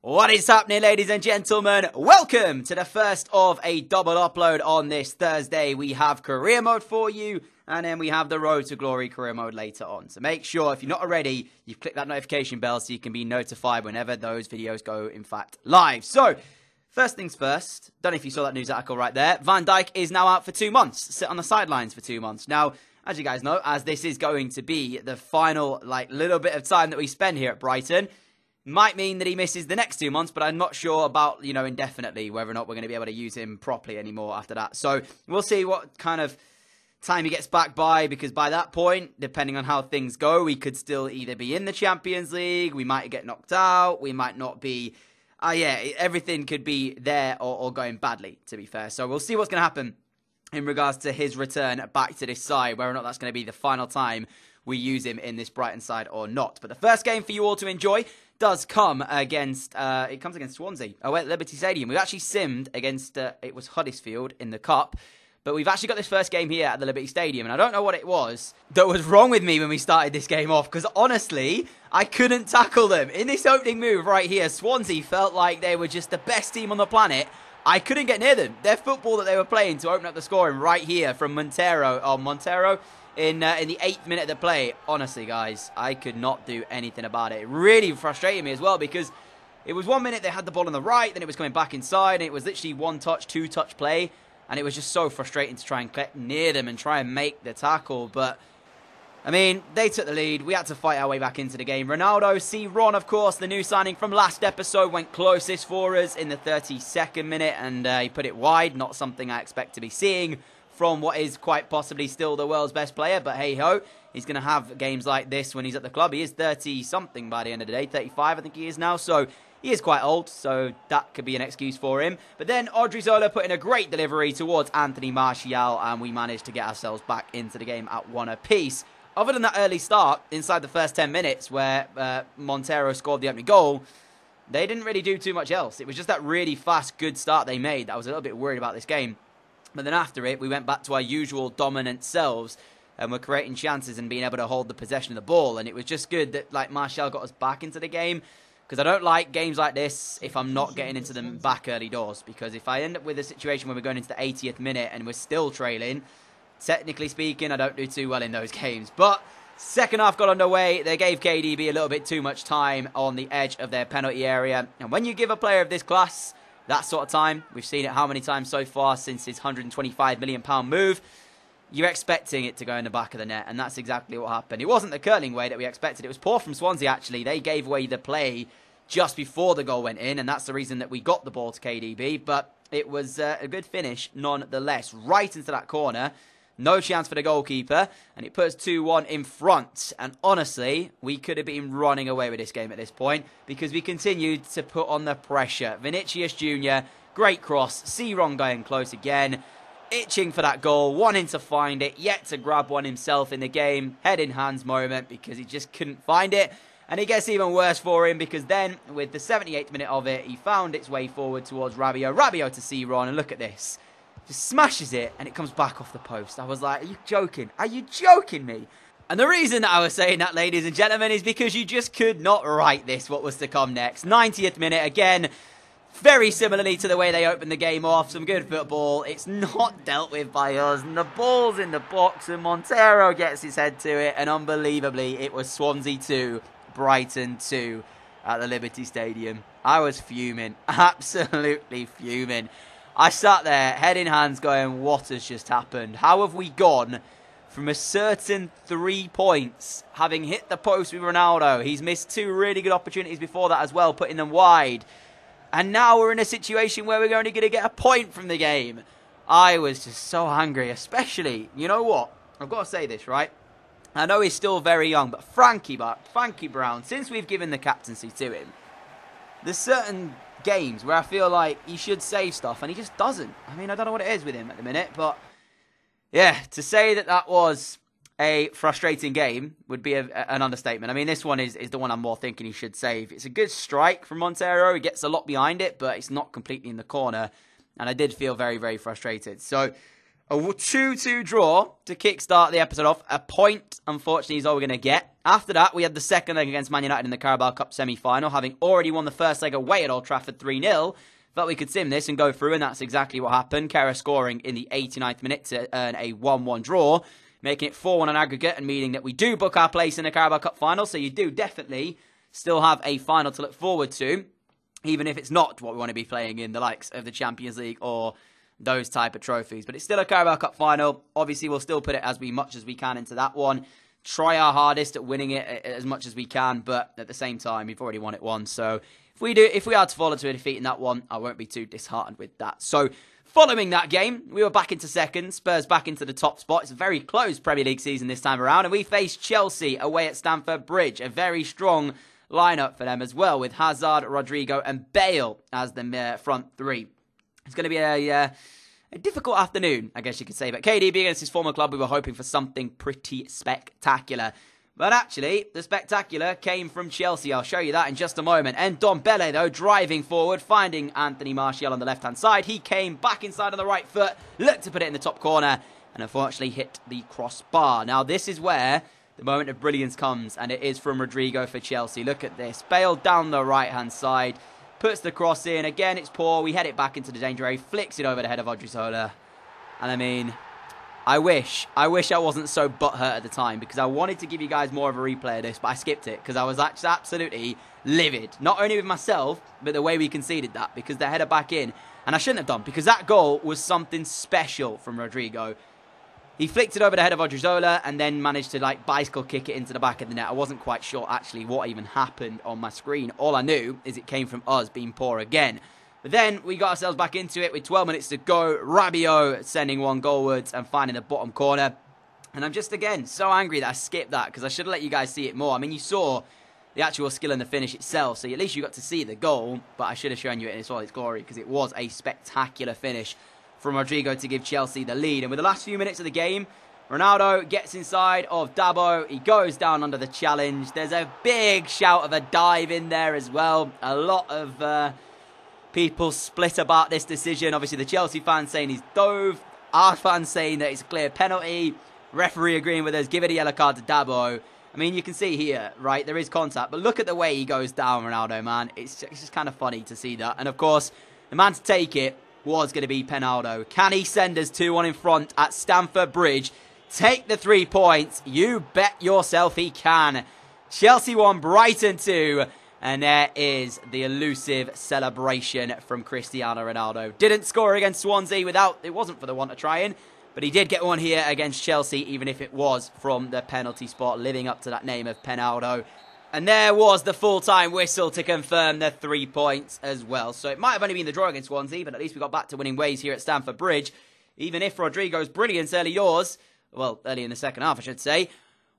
What is happening, ladies and gentlemen? Welcome to the first of a double upload on this Thursday. We have career mode for you, and then we have the Road to Glory career mode later on. So make sure, if you're not already, you've clicked that notification bell so you can be notified whenever those videos go, in fact, live. So, first things first, don't know if you saw that news article right there. Van Dijk is now out for 2 months, sit on the sidelines for 2 months. Now, as you guys know, as this is going to be the final, little bit of time that we spend here at Brighton, might mean that he misses the next 2 months, but I'm not sure about, indefinitely, whether or not we're going to be able to use him properly anymore after that. So, we'll see what kind of time he gets back by, because by that point, depending on how things go, we could still either be in the Champions League, we might get knocked out, we might not be, everything could be there or going badly, to be fair. So, we'll see what's going to happen in regards to his return back to this side, whether or not that's going to be the final time we use him in this Brighton side or not. But the first game for you all to enjoy does come against, it comes against Swansea, away at Liberty Stadium. We've actually simmed against, it was Huddersfield in the Cup, but we've actually got this first game here at the Liberty Stadium, and I don't know what it was that was wrong with me when we started this game off, because honestly, I couldn't tackle them. In this opening move right here, Swansea felt like they were just the best team on the planet. I couldn't get near them. Their football that they were playing to open up the scoring right here from Montero, in the 8th minute of the play. Honestly, guys, I could not do anything about it. It really frustrated me as well, because it was 1 minute they had the ball on the right, then it was coming back inside, and it was literally one touch, two touch play, and it was just so frustrating to try and get near them and try and make the tackle. But I mean, they took the lead. We had to fight our way back into the game. Ronaldo, Ron, of course, the new signing from last episode, went closest for us in the 32nd minute, and he put it wide. Not something I expect to be seeing from what is quite possibly still the world's best player, but hey-ho, he's going to have games like this when he's at the club. He is 30-something by the end of the day, 35 I think he is now, so he is quite old, so that could be an excuse for him. But then Odriozola put in a great delivery towards Anthony Martial, and we managed to get ourselves back into the game at 1 apiece. Other than that early start, inside the first 10 minutes, where Montero scored the opening goal, they didn't really do too much else. It was just that really fast, good start they made that I was a little bit worried about this game. But then after it, we went back to our usual dominant selves, and we're creating chances and being able to hold the possession of the ball. And it was just good that Martial got us back into the game, because I don't like games like this if I'm not getting into them back early doors. Because if I end up with a situation where we're going into the 80th minute and we're still trailing, technically speaking, I don't do too well in those games. But second half got underway. They gave KDB a little bit too much time on the edge of their penalty area. And when you give a player of this class that sort of time, we've seen it how many times so far since his £125 million move, you're expecting it to go in the back of the net, and that's exactly what happened. It wasn't the curling way that we expected. It was poor from Swansea, actually. They gave away the play just before the goal went in, and that's the reason that we got the ball to KDB, but it was a good finish nonetheless. Right into that corner. No chance for the goalkeeper, and it puts 2-1 in front. And honestly, we could have been running away with this game at this point, because we continued to put on the pressure. Vinicius Jr., great cross. Ron going close again, itching for that goal, wanting to find it, yet to grab one himself in the game. Head in hands moment, because he just couldn't find it. And it gets even worse for him, because then, with the 78th minute of it, he found its way forward towards Rabiot. Rabiot to Ron, and look at this. Just smashes it, and it comes back off the post. I was like, are you joking? Are you joking me? And the reason that I was saying that, ladies and gentlemen, is because you just could not write this, what was to come next. 90th minute, again, very similarly to the way they opened the game off. Some good football. It's not dealt with by us, and the ball's in the box, and Montero gets his head to it, and unbelievably, it was Swansea 2, Brighton 2 at the Liberty Stadium. I was fuming, absolutely fuming. I sat there, head in hands, going, what has just happened? How have we gone from a certain 3 points, having hit the post with Ronaldo? He's missed 2 really good opportunities before that as well, putting them wide. And now we're in a situation where we're only going to get a point from the game. I was just so angry, especially, you know what? I've got to say this, right? I know he's still very young, but Frankie Brown, since we've given the captaincy to him, there's certain games where I feel like he should save stuff, and he just doesn't. I mean, I don't know what it is with him at the minute, but yeah, to say that that was a frustrating game would be an understatement. I mean, this one is the one I'm more thinking he should save. It's a good strike from Montero. He gets a lot behind it, but it's not completely in the corner, and I did feel very, very frustrated. So A 2-2 draw to kickstart the episode off. A point, unfortunately, is all we're going to get. After that, we had the second leg against Man United in the Carabao Cup semi-final, having already won the first leg away at Old Trafford 3-0. Felt we could sim this and go through, and that's exactly what happened. Kera scoring in the 89th minute to earn a 1-1 draw, making it 4-1 on aggregate, and meaning that we do book our place in the Carabao Cup final, so you do definitely still have a final to look forward to, even if it's not what we want to be playing in, the likes of the Champions League or those type of trophies. But it's still a Carabao Cup final. Obviously, we'll still put it as much as we can into that one. Try our hardest at winning it as much as we can, but at the same time, we've already won it once. So if we are to fall into a defeat in that one, I won't be too disheartened with that. So following that game, we were back into second. Spurs back into the top spot. It's a very close Premier League season this time around, and we faced Chelsea away at Stamford Bridge. A very strong lineup for them as well, with Hazard, Rodrigo, and Bale as the front three. It's going to be a difficult afternoon, I guess you could say. But KDB against his former club, we were hoping for something pretty spectacular. But actually, the spectacular came from Chelsea. I'll show you that in just a moment. And Ndombele, though, driving forward, finding Anthony Martial on the left-hand side. He came back inside on the right foot, looked to put it in the top corner, and unfortunately hit the crossbar. Now, this is where the moment of brilliance comes, and it is from Rodrigo for Chelsea. Look at this. Bale down the right-hand side. Puts the cross in. Again, it's poor. We head it back into the danger area. Flicks it over the head of Odriozola. And I mean, I wish I wasn't so butthurt at the time, because I wanted to give you guys more of a replay of this, but I skipped it because I was actually absolutely livid. Not only with myself, but the way we conceded that, because they headed back in. And I shouldn't have done, because that goal was something special from Rodrigo. He flicked it over the head of Odriozola and then managed to bicycle kick it into the back of the net. I wasn't quite sure actually what even happened on my screen. All I knew is it came from us being poor again. But then we got ourselves back into it with 12 minutes to go. Rabiot sending one goalwards and finding the bottom corner. And I'm just, again, so angry that I skipped that, because I should have let you guys see it more. I mean, you saw the actual skill in the finish itself, so at least you got to see the goal. But I should have shown you it in all its glory, because it was a spectacular finish from Rodrigo to give Chelsea the lead. And with the last few minutes of the game, Ronaldo gets inside of Dabo. He goes down under the challenge. There's a big shout of a dive in there as well. A lot of people split about this decision. Obviously, the Chelsea fans saying he's dove. Our fans saying that it's a clear penalty. Referee agreeing with us. Give it a yellow card to Dabo. I mean, you can see here, right, there is contact. But look at the way he goes down, Ronaldo, man. It's just kind of funny to see that. And, of course, the man to take it was going to be PENALDO. Can he send us 2-1 in front at Stamford Bridge? Take the 3 points. You bet yourself he can. Chelsea 1, Brighton 2. And there is the elusive celebration from Cristiano Ronaldo. Didn't score against Swansea it wasn't for the want of trying. But he did get one here against Chelsea, even if it was from the penalty spot, living up to that name of PENALDO. And there was the full-time whistle to confirm the 3 points as well. So it might have only been the draw against Swansea, but at least we got back to winning ways here at Stamford Bridge. Even if Rodrigo's brilliance early in the second half, I should say,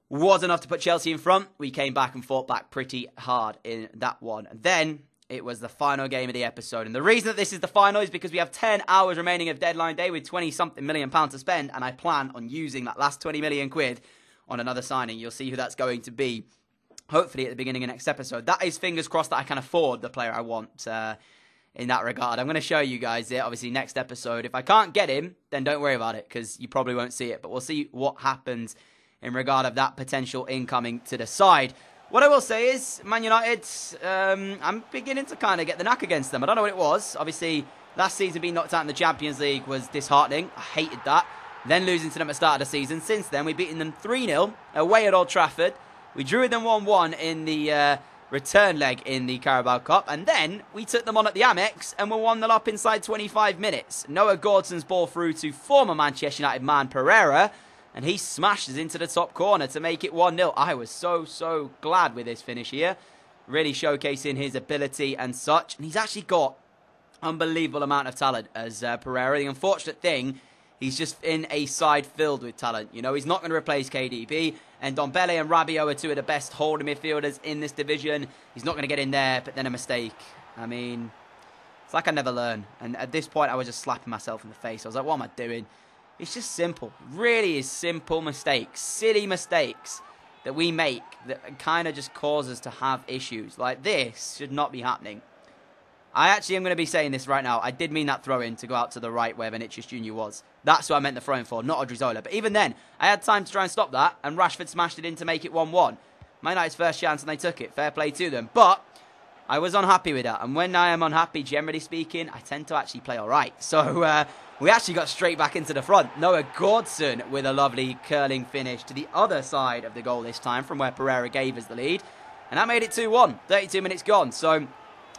was enough to put Chelsea in front, we came back and fought back pretty hard in that one. And then it was the final game of the episode. And the reason that this is the final is because we have 10 hours remaining of deadline day with 20-something million pounds to spend. And I plan on using that last 20 million quid on another signing. You'll see who that's going to be, hopefully at the beginning of next episode. That is fingers crossed that I can afford the player I want in that regard. I'm going to show you guys it, obviously, next episode. If I can't get him, then don't worry about it, because you probably won't see it. But we'll see what happens in regard of that potential incoming to the side. What I will say is, Man United, I'm beginning to kind of get the knack against them. I don't know what it was. Obviously, last season being knocked out in the Champions League was disheartening. I hated that. Then losing to them at the start of the season. Since then, we've beaten them 3-0 away at Old Trafford. We drew them 1-1 in the return leg in the Carabao Cup. And then we took them on at the Amex and were 1-0 up inside 25 minutes. Noah Gordson's ball through to former Manchester United man Pereira. And he smashes into the top corner to make it 1-0. I was so glad with this finish here. Really showcasing his ability and such. And he's actually got unbelievable amount of talent as Pereira. The unfortunate thing, he's just in a side filled with talent. You know, he's not going to replace KDB. And Ndombele and Rabiot are two of the best holding midfielders in this division. He's not going to get in there, but then a mistake. I mean, it's like I never learn. And at this point, I was just slapping myself in the face. I was like, what am I doing? It's just simple. It really is simple mistakes. Silly mistakes that we make that kind of just cause us to have issues. Like this should not be happening. I actually am going to be saying this right now. I did mean that throw-in to go out to the right where Vinicius Jr. was. That's what I meant the throw-in for, not Odriozola. But even then, I had time to try and stop that, and Rashford smashed it in to make it 1-1. Man United's first chance, and they took it. Fair play to them. But I was unhappy with that. And when I am unhappy, generally speaking, I tend to actually play all right. So we actually got straight back into the front. Noah Gordson with a lovely curling finish to the other side of the goal this time from where Pereira gave us the lead. And that made it 2-1. 32 minutes gone. So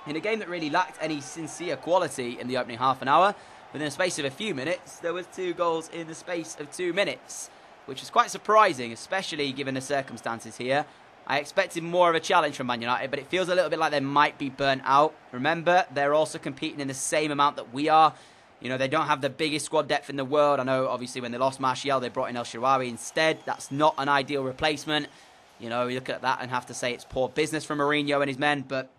in a game that really lacked any sincere quality in the opening half an hour, within the space of a few minutes, there was 2 goals in the space of 2 minutes, which was quite surprising, especially given the circumstances here. I expected more of a challenge from Man United, but it feels a little bit like they might be burnt out. Remember, they're also competing in the same amount that we are. You know, they don't have the biggest squad depth in the world. I know, obviously, when they lost Martial, they brought in El Shaarawy instead. That's not an ideal replacement. You know, you look at that and have to say it's poor business from Mourinho and his men, but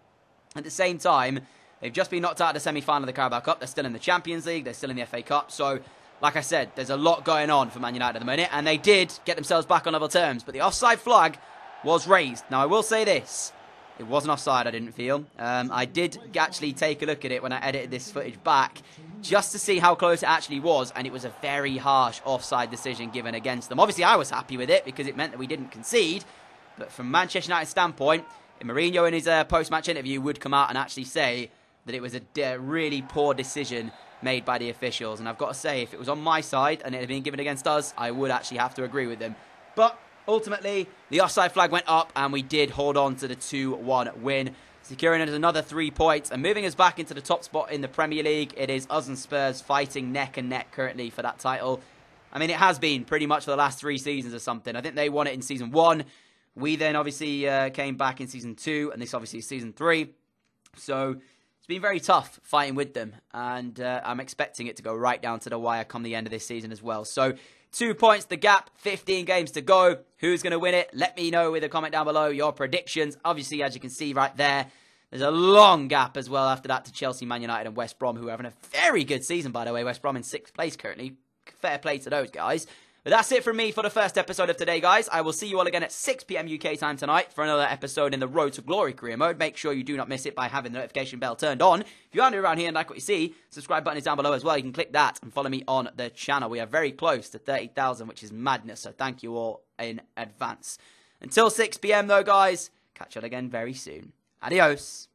at the same time, they've just been knocked out of the semi-final of the Carabao Cup. They're still in the Champions League. They're still in the FA Cup. So, like I said, there's a lot going on for Man United at the minute, and they did get themselves back on level terms, but the offside flag was raised. Now, I will say this. It wasn't offside, I didn't feel. I did actually take a look at it when I edited this footage back, just to see how close it actually was, and it was a very harsh offside decision given against them. Obviously, I was happy with it, because it meant that we didn't concede, but from Manchester United's standpoint, Mourinho in his post-match interview would come out and actually say that it was a really poor decision made by the officials. And I've got to say, if it was on my side and it had been given against us, I would actually have to agree with them. But ultimately, the offside flag went up and we did hold on to the 2-1 win, securing us another 3 points and moving us back into the top spot in the Premier League. It is us and Spurs fighting neck and neck currently for that title. I mean, it has been pretty much for the last 3 seasons or something. I think they won it in Season 1. We then obviously came back in Season 2, and this obviously is Season 3. So it's been very tough fighting with them, and I'm expecting it to go right down to the wire come the end of this season as well. So 2 points the gap, 15 games to go. Who's going to win it? Let me know with a comment down below your predictions. Obviously, as you can see right there, there's a long gap as well after that to Chelsea, Man United and West Brom, who are having a very good season, by the way. West Brom in 6th place currently. Fair play to those guys. But that's it from me for the first episode of today, guys. I will see you all again at 6 PM UK time tonight for another episode in the Road to Glory career mode. Make sure you do not miss it by having the notification bell turned on. If you are new around here and like what you see, subscribe button is down below as well. You can click that and follow me on the channel. We are very close to 30,000, which is madness. So thank you all in advance. Until 6 PM though, guys, catch you all again very soon. Adios.